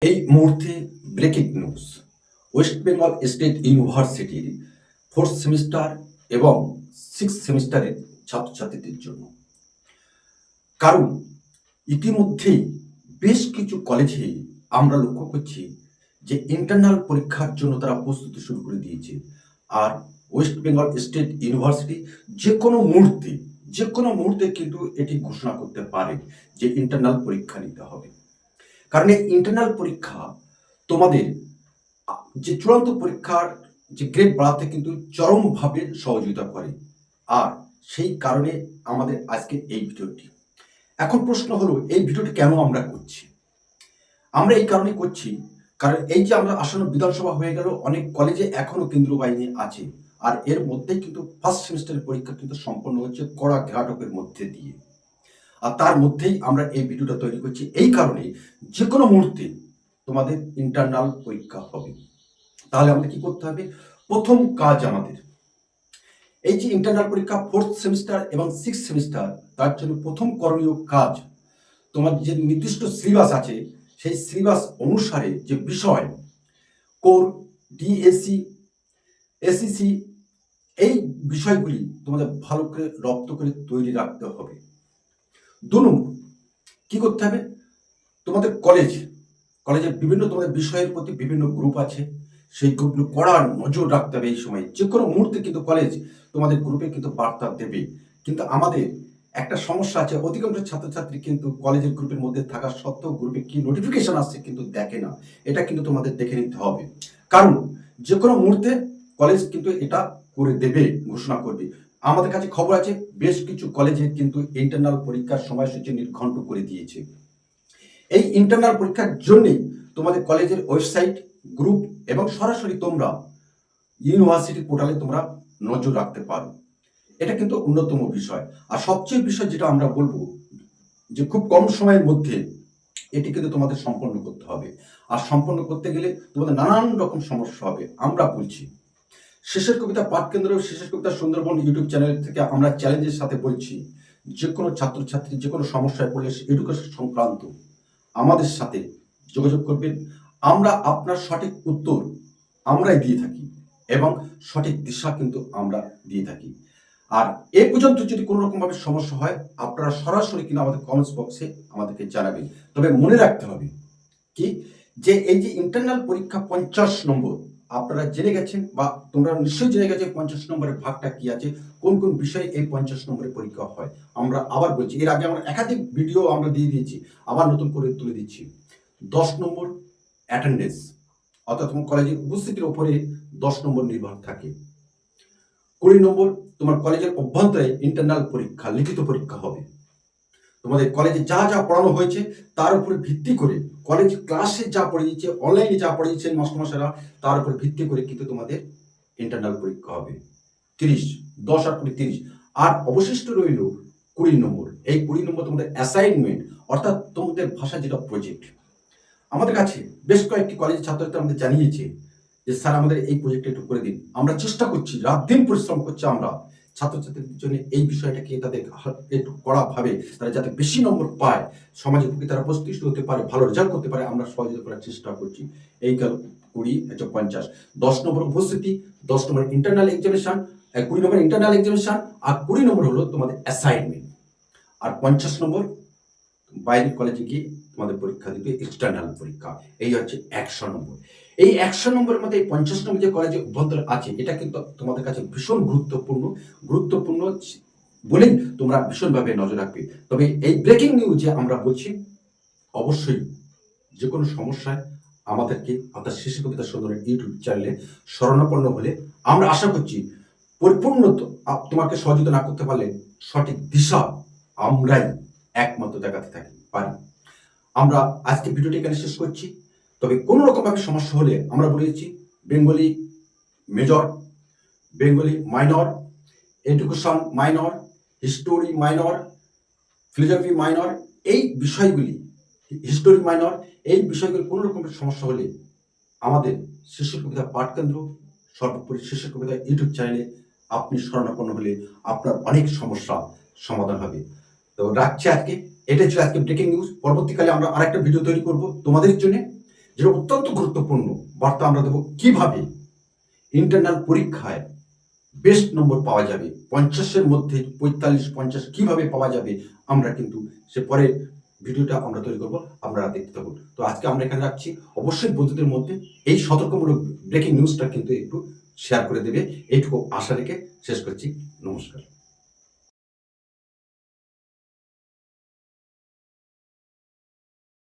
এই মুহূর্তে breaking news. West Bengal state ইউনিভার্সিটির 4th সেমিস্টার এবং 6th সেমিস্টারের ছাত্রছাত্রীদের জন্য। কারণ ইতিমধ্যেই বেশ কিছু কলেজে আমরা লক্ষ্য করছি যে ইন্টারনাল পরীক্ষার জন্য তারা প্রস্তুতি শুরু করে দিয়েছে। আর ওয়েস্ট বেঙ্গল স্টেট ইউনিভার্সিটি যে কোনো মুহূর্তে কিন্তু এটি ঘোষণা করতে পারে যে ইন্টারনাল পরীক্ষা নিতে হবে। কারণ এই ইন্টারনাল পরীক্ষা তোমাদের যে চূড়ান্ত পরীক্ষার যে গ্রেড বাড়াতে কিন্তু চরমভাবে সহযোগিতা করে। আর সেই কারণে আমাদের আজকে এই ভিডিওটি। এখন প্রশ্ন হলো, এই ভিডিওটি কেন আমরা করছি? আমরা এই কারণে করছি, কারণ এই যে আমরা আসন্ন বিধানসভা হয়ে গেল, অনেক কলেজে এখনো কেন্দ্রীয় বাহিনী আছে। আর এর মধ্যেই কিন্তু ফার্স্ট সেমিস্টারের পরীক্ষা কিন্তু সম্পন্ন হচ্ছে কড়া ঘাটকের মধ্যে দিয়ে। আর তার মধ্যেই আমরা এই ভিডিওটা তৈরি করছি এই কারণে, যে কোনো মুহূর্তে তোমাদের ইন্টারনাল পরীক্ষা হবে। তাহলে আমাদের কি করতে হবে? প্রথম কাজ আমাদের এই যে ইন্টারনাল পরীক্ষা 4th সেমিস্টার এবং 6th সেমিস্টার, তার জন্য প্রথম করণীয় কাজ, তোমার যে নির্দিষ্ট সিলেবাস আছে সেই সিলেবাস অনুসারে যে বিষয় কোর, ডিএসসি, এসিসি, এই বিষয়গুলি তোমাদের ভালো করে রপ্ত করে তৈরি রাখতে হবে। 2 নম্বর কি করতে হবে? তোমাদের কলেজের বিভিন্ন তোমাদের বিষয়ের প্রতি বিভিন্ন গ্রুপ আছে, সেই গ্রুপগুলো কড়া নজর রাখতে হবে। এই সময় যে কোনো মুহূর্তে কিন্তু কলেজ তোমাদের গ্রুপে কিন্তু বার্তা দেবে। কিন্তু আমাদের একটা সমস্যা আছে, অধিকাংশ ছাত্রছাত্রী কিন্তু কলেজের গ্রুপের মধ্যে থাকা সত্ত্বেও গ্রুপে কি নোটিফিকেশন আসছে কিন্তু দেখে না। এটা কিন্তু তোমাদের দেখে নিতে হবে, কারণ যে কোনো মুহূর্তে কলেজ কিন্তু এটা করে দেবে, ঘোষণা করবে। আমাদের কাছে খবর আছে বেশ কিছু কলেজে কিন্তু ইন্টারনাল পরীক্ষার সময়সূচি নির্ঘণ্ট করে দিয়েছে। এই ইন্টারনাল পরীক্ষার জন্যই তোমাদের কলেজের ওয়েবসাইট, গ্রুপ এবং সরাসরি তোমরা ইউনিভার্সিটি পোর্টালে তোমরা নজর রাখতে পারো। এটা কিন্তু অন্যতম বিষয়। আর সবচেয়ে বিষয় যেটা আমরা বলবো, যে খুব কম সময়ের মধ্যে এটি কিন্তু তোমাদের সম্পন্ন করতে হবে। আর সম্পন্ন করতে গেলে তোমাদের নানান রকম সমস্যা হবে। আমরা বলছি শেষের কবিতা পাঠকেন্দ্র, শেষের কবিতা সুন্দরবন ইউটিউব চ্যানেল থেকে আমরা চ্যালেঞ্জের সাথে বলছি, যে কোনো ছাত্রছাত্রী যে কোনো সমস্যায় পড়লে এডুকেশন সংক্রান্ত আমাদের সাথে যোগাযোগ করবেন। আমরা আপনার সঠিক উত্তর আমরাই দিয়ে থাকি এবং সঠিক দিশা কিন্তু আমরা দিয়ে থাকি। আর এ পর্যন্ত যদি কোনো রকমভাবে সমস্যা হয়, আপনারা সরাসরি কিনা আমাদের কমেন্টস বক্সে আমাদেরকে জানাবেন। তবে মনে রাখতে হবে কি, যে এই যে ইন্টারনাল পরীক্ষা 50 নম্বর, আপনারা জেনে গেছেন বা তোমরা নিশ্চয়ই জেনে গেছে 50 নম্বরের ভাগটা কি আছে, কোন কোন বিষয়ে এই 50 নম্বরের পরীক্ষা হয়। আমরা আবার বলছি, এর আগে আমরা একাধিক ভিডিও আমরা দিয়ে দিয়েছি, আবার নতুন করে তুলে দিচ্ছি। 10 নম্বর অ্যাটেন্ডেন্স, অর্থাৎ তোমার কলেজের উপস্থিতির উপরে 10 নম্বর নির্ভর থাকে। 20 নম্বর তোমার কলেজের অভ্যন্তরে ইন্টারনাল পরীক্ষা, লিখিত পরীক্ষা হবে। তোমাদের কলেজে যা যা পড়ানো হয়েছে তার উপরে ভিত্তি করে, কলেজ ক্লাসে যা পড়িয়েছে, অনলাইনে যা পড়িয়েছেন মাস্টারমশাইরা, তার উপরে ভিত্তি করে কিন্তু তোমাদের ইন্টারনাল পরীক্ষা হবে। 30, 10 আর 20, 30। আর অবশিষ্ট রইল 20 নম্বর। এই 20 নম্বর তোমাদের অ্যাসাইনমেন্ট, অর্থাৎ তোমাদের ভাষা যেটা প্রজেক্ট। আমাদের কাছে বেশ কয়েকটি কলেজের ছাত্রছাত্রী আমাদের জানিয়েছে যে স্যার আমাদের এই প্রজেক্টটা একটু করে দিন। আমরা চেষ্টা করছি, রাত দিন পরিশ্রম করছি আমরা ছাত্রছাত্রীদের জন্য এই বিষয়টাকে তাদের একটু কড়াভাবে তারা যাতে বেশি নম্বর পায়, সমাজের প্রতি তারা প্রতিষ্ঠিত হতে পারে, ভালো রেজাল্ট করতে পারে, আমরা সহযোগিতা করার চেষ্টা করছি। এই গেল 20, 50। 10 নম্বর উপস্থিতি, 10 নম্বর ইন্টারনাল এক্সামিনেশন, 20 নম্বর ইন্টারনাল এক্সামিনেশন, আর 20 নম্বর হলো তোমাদের অ্যাসাইনমেন্ট। আর 50 নম্বর বাইরের কলেজে গিয়ে তোমাদের পরীক্ষা দিবে, এক্সটার্নাল পরীক্ষা। এই হচ্ছে 100 নম্বর। এই 100 নম্বরের মধ্যে এই 50 নম্বর যে কলেজে অভ্যন্তরে আছে, এটা কিন্তু তোমাদের কাছে ভীষণ গুরুত্বপূর্ণ বলেই তোমরা ভীষণভাবে নজর রাখবে। তবে এই ব্রেকিং নিউজে আমরা বলছি, অবশ্যই যে কোনো সমস্যায় আমাদেরকে অর্থাৎ শেষের কবিতা সুন্দরবন ইউটিউব চ্যানেলে শরণাপন্ন হলে আমরা আশা করছি পরিপূর্ণ তোমাকে সহযোগিতা না করতে পারলে সঠিক দিশা আমরাই একমাত্র দেখাতে পারি। আমরা আজকে ভিডিওটি এখানে শেষ করছি। তবে কোনো রকমভাবে সমস্যা হলে আমরা বলেছি Bengali major, Bengali minor, education minor, history minor, philosophy minor, এই বিষয়গুলি, হিস্টোরি মাইনর, এই বিষয়গুলি কোনো রকমের সমস্যা হলে আমাদের শিশু কবিতা পাঠকেন্দ্র, সর্বোপরি শিশু কবিতা ইউটিউব চ্যানেলে আপনি শরণাপন্ন হলে আপনার অনেক সমস্যা সমাধান হবে। তো রাখছি আজকে। এটাই ছিল আজকে ব্রেকিং নিউজ। পরবর্তীকালে আমরা আরেকটা ভিডিও তৈরি করব তোমাদের জন্য। যেটা অত্যন্ত গুরুত্বপূর্ণ বার্তা আমরা দেবো কিভাবে ইন্টারনাল পরীক্ষায় বেস্ট নম্বর পাওয়া যাবে, 50-এর মধ্যে 45-50 কিভাবে পাওয়া যাবে, আমরা কিন্তু সে পরে ভিডিওটা আমরা তৈরি করবো, আপনারা দেখতে থাকুন। তো আজকে আমরা এখানে রাখছি, অবশ্যই বন্ধুদের মধ্যে এই সতর্কমূলক ব্রেকিং নিউজটা কিন্তু একটু শেয়ার করে দেবে, এইটুকু আশা রেখে শেষ করছি। নমস্কার।